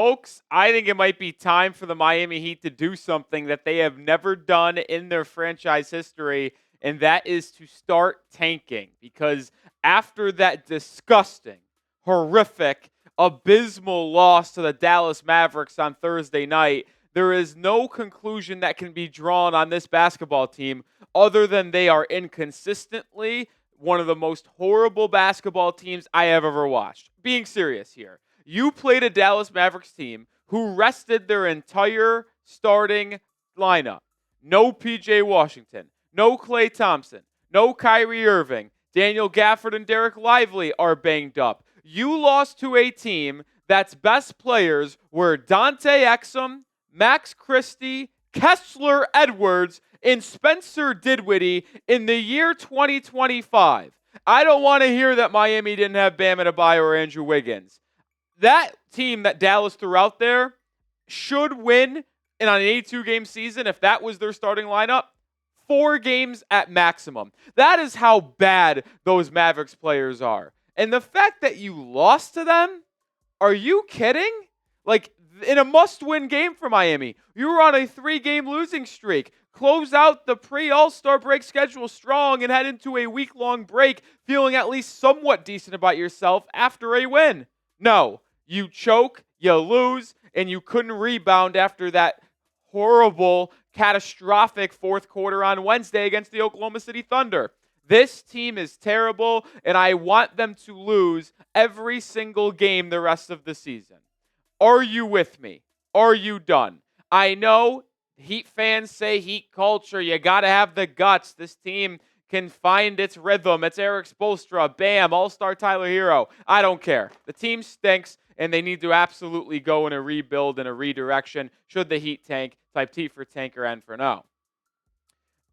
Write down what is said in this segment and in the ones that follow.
folks, I think it might be time for the Miami Heat to do something that they have never done in their franchise history, and that is to start tanking. Because after that disgusting, horrific, abysmal loss to the Dallas Mavericks on Thursday night, there is no conclusion that can be drawn on this basketball team other than they are inconsistently one of the most horrible basketball teams I have ever watched. Being serious here. You played a Dallas Mavericks team who rested their entire starting lineup. No PJ Washington, no Klay Thompson, no Kyrie Irving. Daniel Gafford and Derek Lively are banged up. You lost to a team that's best players were Dante Exum, Max Christie, Kessler Edwards, and Spencer Dinwiddie in the year 2025. I don't want to hear that Miami didn't have Bam Adebayo or Andrew Wiggins. That team that Dallas threw out there should win in an 82-game season, if that was their starting lineup, 4 games at maximum. That is how bad those Mavericks players are. And the fact that you lost to them, are you kidding? Like, in a must-win game for Miami, you were on a 3-game losing streak. Close out the pre-All-Star break schedule strong and head into a week-long break feeling at least somewhat decent about yourself after a win. No, you choke, you lose, and you couldn't rebound after that horrible, catastrophic fourth quarter on Wednesday against the Oklahoma City Thunder. This team is terrible, and I want them to lose every single game the rest of the season. Are you with me? Are you done? I know Heat fans say Heat culture. You got to have the guts. This team can find its rhythm. It's Eric Spoelstra, Bam, All-Star Tyler Herro. I don't care. The team stinks, and they need to absolutely go in a rebuild and a redirection should the Heat tank. Type T for tank or N for no.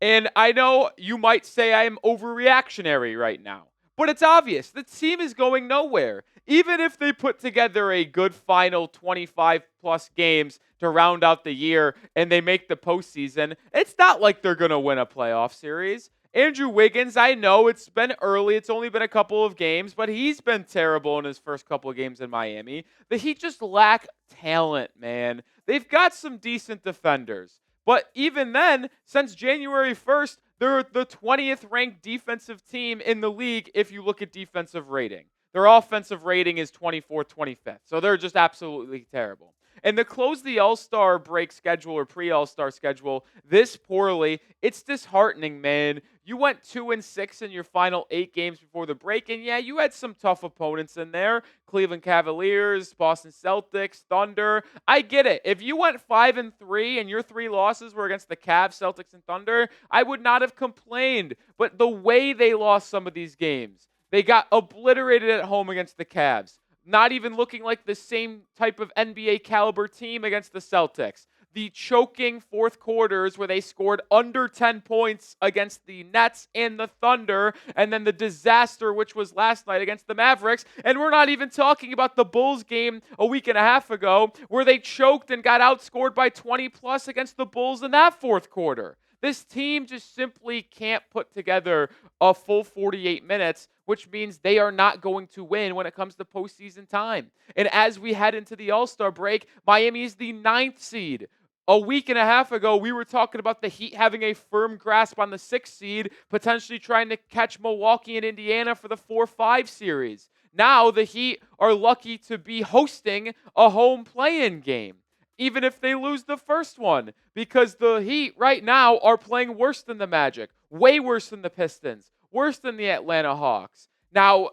And I know you might say I'm overreactionary right now, but it's obvious. The team is going nowhere. Even if they put together a good final 25-plus games to round out the year and they make the postseason, it's not like they're going to win a playoff series. Andrew Wiggins, I know it's been early. It's only been a couple of games, but he's been terrible in his first couple of games in Miami. The Heat just lack talent, man. They've got some decent defenders. But even then, since January 1st, they're the 20th ranked defensive team in the league if you look at defensive rating. Their offensive rating is 24th, 25th. So they're just absolutely terrible. And to close the All-Star break schedule or pre-All-Star schedule this poorly, it's disheartening, man. You went 2-6 in your final 8 games before the break, and yeah, you had some tough opponents in there. Cleveland Cavaliers, Boston Celtics, Thunder. I get it. If you went 5-3 and your 3 losses were against the Cavs, Celtics, and Thunder, I would not have complained. But the way they lost some of these games, they got obliterated at home against the Cavs. Not even looking like the same type of NBA caliber team against the Celtics. The choking fourth quarters where they scored under 10 points against the Nets and the Thunder, and then the disaster which was last night against the Mavericks. And we're not even talking about the Bulls game a week and a half ago where they choked and got outscored by 20 plus against the Bulls in that fourth quarter. This team just simply can't put together a full 48 minutes, which means they are not going to win when it comes to postseason time. And as we head into the All-Star break, Miami is the 9th seed. A week and a half ago, we were talking about the Heat having a firm grasp on the 6th seed, potentially trying to catch Milwaukee and Indiana for the 4-5 series. Now the Heat are lucky to be hosting a home play-in game, even if they lose the first one, because the Heat right now are playing worse than the Magic, way worse than the Pistons, worse than the Atlanta Hawks. Now,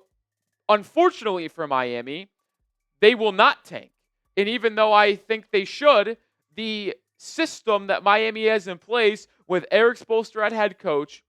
unfortunately for Miami, they will not tank. And even though I think they should, the system that Miami has in place with Eric Spoelstra at head coach,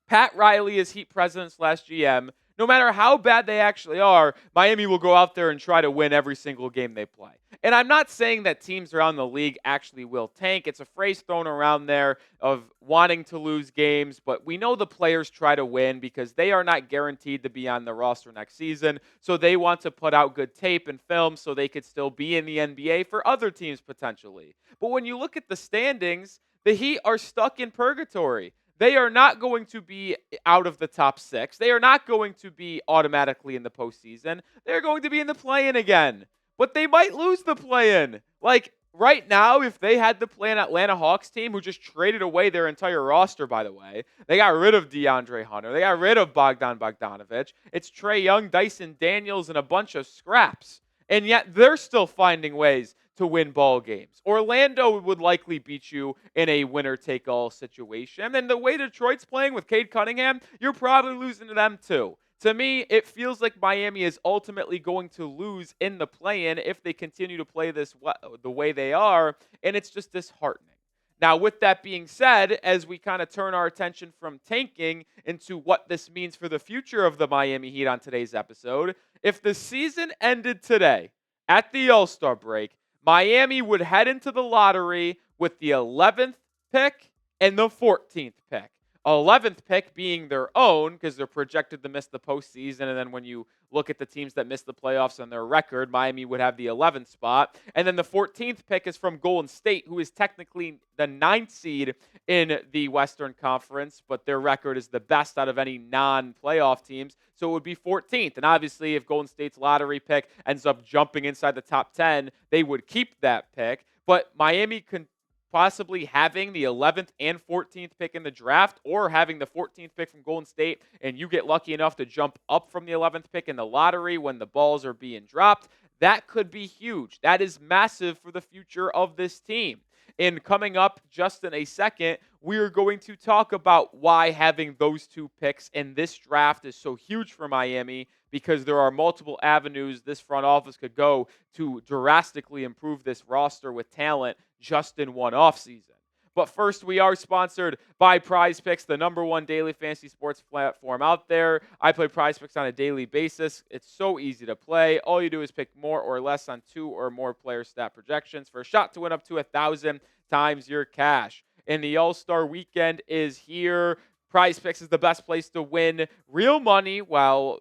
Pat Riley as Heat president / GM, no matter how bad they actually are, Miami will go out there and try to win every single game they play. And I'm not saying that teams around the league actually will tank. It's a phrase thrown around there of wanting to lose games, but we know the players try to win because they are not guaranteed to be on the roster next season, so they want to put out good tape and film so they could still be in the NBA for other teams potentially. But when you look at the standings, the Heat are stuck in purgatory. They are not going to be out of the top 6. They are not going to be automatically in the postseason. They're going to be in the play-in again. but they might lose the play-in. Like, right now, if they had to play an Atlanta Hawks team who just traded away their entire roster, by the way, they got rid of DeAndre Hunter, they got rid of Bogdan Bogdanovic, it's Trae Young, Dyson Daniels, and a bunch of scraps. And yet they're still finding ways to win ball games. Orlando would likely beat you in a winner-take-all situation. And the way Detroit's playing with Cade Cunningham, you're probably losing to them too. To me, it feels like Miami is ultimately going to lose in the play-in if they continue to play the way they are, and it's just disheartening. Now, with that being said, as we kind of turn our attention from tanking into what this means for the future of the Miami Heat on today's episode, if the season ended today at the All-Star break, Miami would head into the lottery with the 11th pick and the 14th pick. 11th pick being their own because they're projected to miss the postseason. And then when you look at the teams that missed the playoffs on their record, Miami would have the 11th spot. And then the 14th pick is from Golden State, who is technically the 9th seed in the Western Conference, but their record is the best out of any non-playoff teams. So it would be 14th. And obviously, if Golden State's lottery pick ends up jumping inside the top 10, they would keep that pick. But Miami can possibly having the 11th and 14th pick in the draft, or having the 14th pick from Golden State, and you get lucky enough to jump up from the 11th pick in the lottery when the balls are being dropped, that could be huge. That is massive for the future of this team. And coming up just in a second, we're going to talk about why having those two picks in this draft is so huge for Miami, because there are multiple avenues this front office could go to drastically improve this roster with talent just in one offseason. But first, we are sponsored by Prize Picks, the #1 daily fantasy sports platform out there. I play Prize Picks on a daily basis. It's so easy to play. All you do is pick more or less on 2 or more player stat projections for a shot to win up to 1,000 times your cash. And the All-Star weekend is here. Prize Picks is the best place to win real money while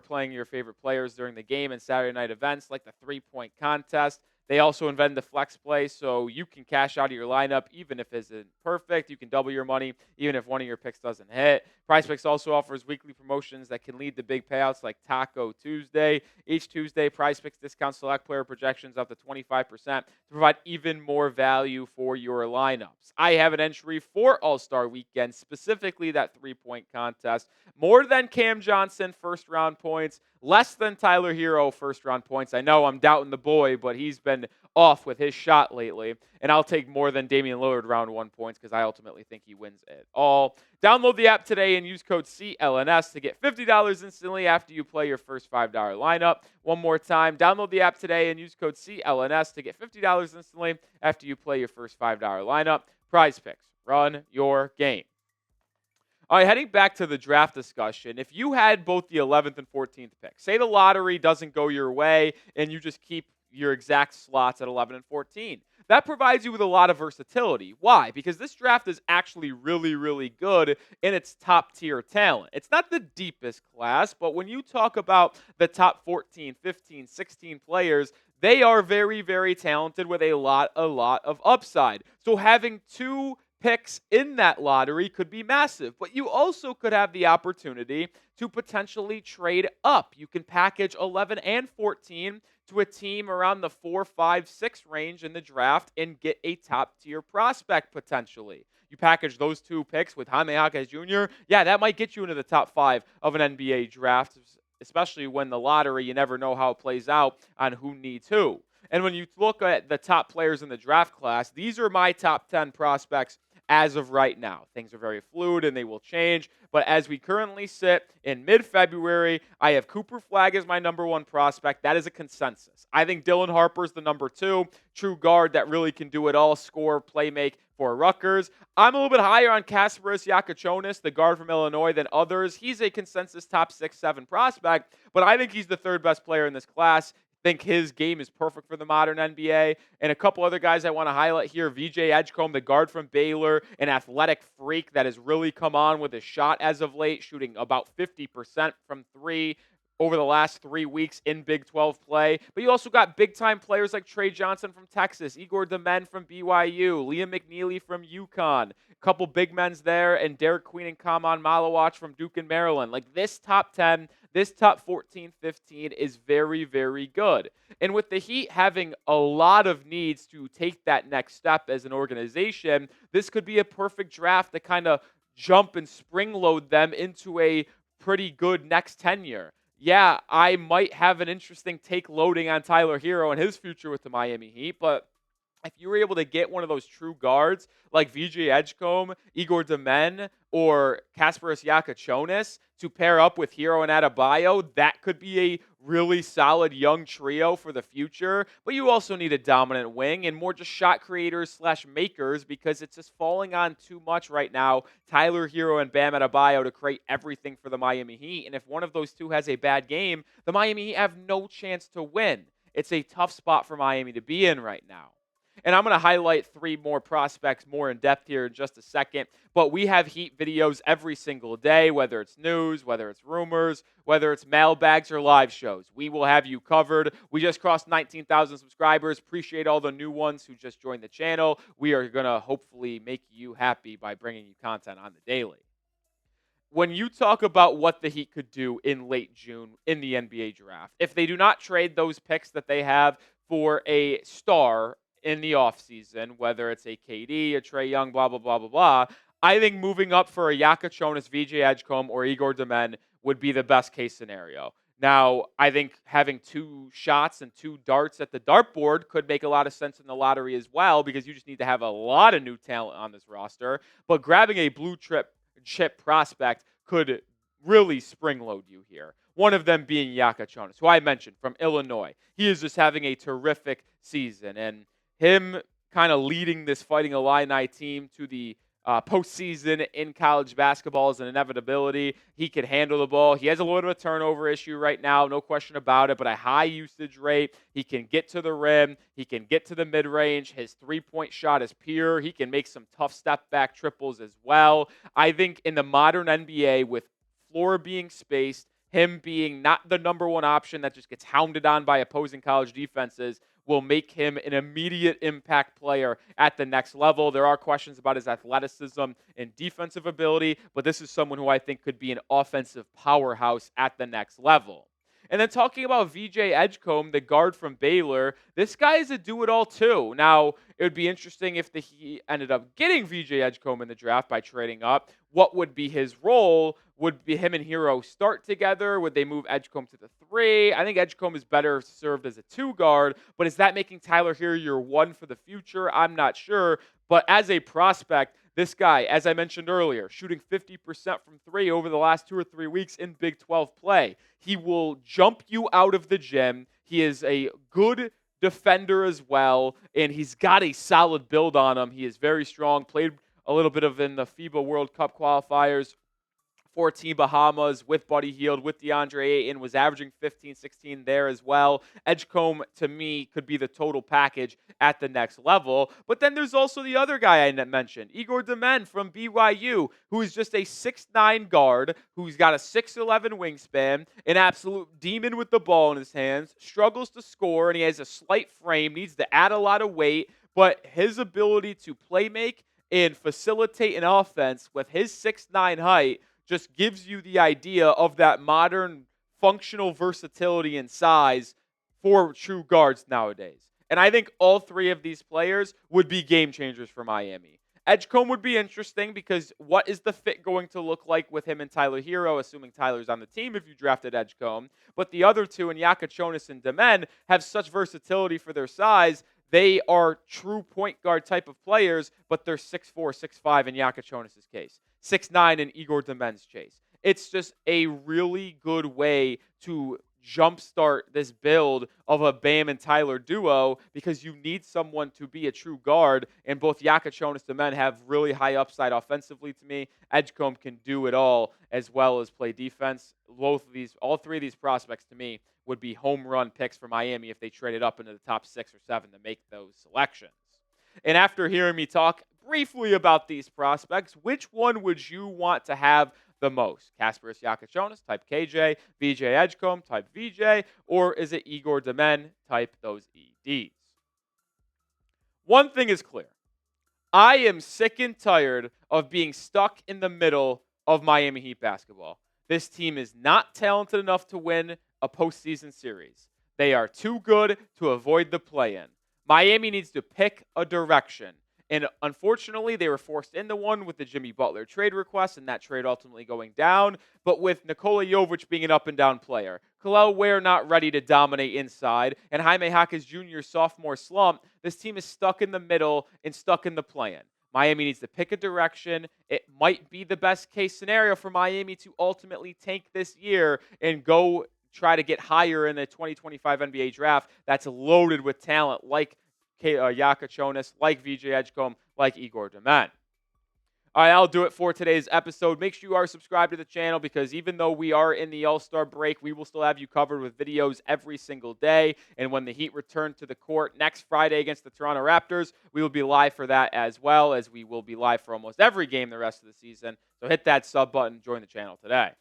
playing your favorite players during the game and Saturday night events like the 3-point contest. They also invented the flex play, so you can cash out of your lineup even if it isn't perfect. You can double your money even if one of your picks doesn't hit. Prize Picks also offers weekly promotions that can lead to big payouts like Taco Tuesday. Each Tuesday, Prize Picks discounts select player projections up to 25% to provide even more value for your lineups. I have an entry for All-Star Weekend, specifically that 3-point contest. More than Cam Johnson first-round points, less than Tyler Herro first-round points. I know I'm doubting the boy, but he's been off with his shot lately. And I'll take more than Damian Lillard round 1 points because I ultimately think he wins it all. Download the app today and use code CLNS to get $50 instantly after you play your first $5 lineup. One more time, download the app today and use code CLNS to get $50 instantly after you play your first $5 lineup. Prize Picks. Run your game. All right, heading back to the draft discussion, if you had both the 11th and 14th pick, say the lottery doesn't go your way and you just keep your exact slots at 11 and 14, that provides you with a lot of versatility. Why? Because this draft is actually really, really good in its top-tier talent. It's not the deepest class, but when you talk about the top 14, 15, 16 players, they are very, very talented with a lot of upside. So having two picks in that lottery could be massive, but you also could have the opportunity to potentially trade up. You can package 11 and 14 to a team around the 4, 5, 6 range in the draft and get a top-tier prospect potentially. You package those two picks with Jaime Jaquez Jr., yeah, that might get you into the top 5 of an NBA draft, especially when the lottery, you never know how it plays out on who needs who. And when you look at the top players in the draft class, these are my top 10 prospects as of right now. Things are very fluid and they will change. But as we currently sit in mid-February, I have Cooper Flagg as my #1 prospect. That is a consensus. I think Dylan Harper's the #2, true guard that really can do it all, score, play make for Rutgers. I'm a little bit higher on Kasparas Yakachonis, the guard from Illinois, than others. He's a consensus top 6, 7 prospect, but I think he's the 3rd best player in this class. Think his game is perfect for the modern NBA. And a couple other guys I want to highlight here, VJ Edgecombe, the guard from Baylor, an athletic freak that has really come on with his shot as of late, shooting about 50% from 3. over the last 3 weeks in Big 12 play. But you also got big-time players like Trey Johnson from Texas, Igor Demen from BYU, Liam McNeely from UConn, a couple big men's there, and Derek Queen and Kamon Malawach from Duke and Maryland. Like, this top 10, this top 14, 15 is very, very good. And with the Heat having a lot of needs to take that next step as an organization, this could be a perfect draft to kind of jump and spring load them into a pretty good next tenure. Yeah, I might have an interesting take loading on Tyler Herro and his future with the Miami Heat, but if you were able to get one of those true guards like VJ Edgecombe, Igor Demen, or Kasparas Yakachonis to pair up with Herro and Adebayo, that could be a really solid young trio for the future. But you also need a dominant wing and more just shot creators slash makers because it's just falling on too much right now. Tyler Herro and Bam Adebayo to create everything for the Miami Heat. And if one of those two has a bad game, the Miami Heat have no chance to win. It's a tough spot for Miami to be in right now. And I'm going to highlight 3 more prospects more in depth here in just a second. But we have Heat videos every single day, whether it's news, whether it's rumors, whether it's mailbags or live shows. We will have you covered. We just crossed 19,000 subscribers. Appreciate all the new ones who just joined the channel. We are going to hopefully make you happy by bringing you content on the daily. When you talk about what the Heat could do in late June in the NBA draft, if they do not trade those picks that they have for a star in the offseason, whether it's a KD, a Trae Young, blah, blah, blah, blah, blah, I think moving up for a Yakachonis, VJ Edgecombe, or Igor Demen would be the best case scenario. Now, I think having 2 shots and 2 darts at the dartboard could make a lot of sense in the lottery as well because you just need to have a lot of new talent on this roster. But grabbing a blue chip prospect could really spring load you here. One of them being Yakachonis, who I mentioned from Illinois. He is just having a terrific season. And him kind of leading this Fighting Illini team to the postseason in college basketball is an inevitability. He can handle the ball. He has a little bit of a turnover issue right now, no question about it, but a high usage rate. He can get to the rim. He can get to the mid-range. His three-point shot is pure. He can make some tough step-back triples as well. I think in the modern NBA, with floor being spaced, him being not the number one option that just gets hounded on by opposing college defenses, will make him an immediate impact player at the next level. There are questions about his athleticism and defensive ability, but this is someone who I think could be an offensive powerhouse at the next level. And then talking about VJ Edgecombe, the guard from Baylor, this guy is a do-it-all too. Now, it would be interesting if he ended up getting VJ Edgecombe in the draft by trading up. What would be his role? Would be him and Herro start together? Would they move Edgecombe to the 3? I think Edgecombe is better served as a 2 guard, but is that making Tyler Herro your 1 for the future? I'm not sure. But as a prospect, this guy, as I mentioned earlier, shooting 50% from 3 over the last 2 or 3 weeks in Big 12 play. He will jump you out of the gym. He is a good defender as well, and he's got a solid build on him. He is very strong, played a little bit of in the FIBA World Cup qualifiers for Team Bahamas with Buddy Hield, with DeAndre Ayton, was averaging 15, 16 there as well. Edgecombe, to me, could be the total package at the next level. But then there's also the other guy I mentioned, Igor Demen from BYU, who is just a 6'9 guard, who's got a 6'11 wingspan, an absolute demon with the ball in his hands, struggles to score, and he has a slight frame, needs to add a lot of weight, but his ability to play make and facilitate an offense with his 6'9 height just gives you the idea of that modern functional versatility and size for true guards nowadays. And I think all 3 of these players would be game changers for Miami. Edgecombe would be interesting because what is the fit going to look like with him and Tyler Herro, assuming Tyler's on the team if you drafted Edgecombe. But the other 2, in Yakachonis and Demen, have such versatility for their size. They are true point guard type of players, but they're 6'4", 6'5" in Yakachonis' case. 6'9" in Igor Demen's chase. It's just a really good way to jumpstart this build of a Bam and Tyler duo because you need someone to be a true guard, and both Yakachonis and Demen have really high upside offensively to me. Edgecombe can do it all as well as play defense. All 3 of these prospects to me would be home run picks for Miami if they traded up into the top 6 or 7 to make those selections. And after hearing me talk briefly about these prospects, which one would you want to have the most? Kasparis Yakachonis, type KJ, VJ Edgecombe, type VJ, or is it Igor Demen, type those EDs? One thing is clear. I am sick and tired of being stuck in the middle of Miami Heat basketball. This team is not talented enough to win a postseason series. They are too good to avoid the play-in. Miami needs to pick a direction. And unfortunately, they were forced into one with the Jimmy Butler trade request, and that trade ultimately going down. But with Nikola Jovic being an up-and-down player, Kel'el Ware not ready to dominate inside, and Jaime Jaquez Jr.'s sophomore slump, this team is stuck in the middle and stuck in the play-in. Miami needs to pick a direction. It might be the best case scenario for Miami to ultimately tank this year and go try to get higher in the 2025 NBA draft that's loaded with talent like Yakachonis, like VJ Edgecombe, like Igor Demen. All right, I'll do it for today's episode. Make sure you are subscribed to the channel because even though we are in the All-Star break, we will still have you covered with videos every single day. And when the Heat return to the court next Friday against the Toronto Raptors, we will be live for that as well, as we will be live for almost every game the rest of the season. So hit that sub button, join the channel today.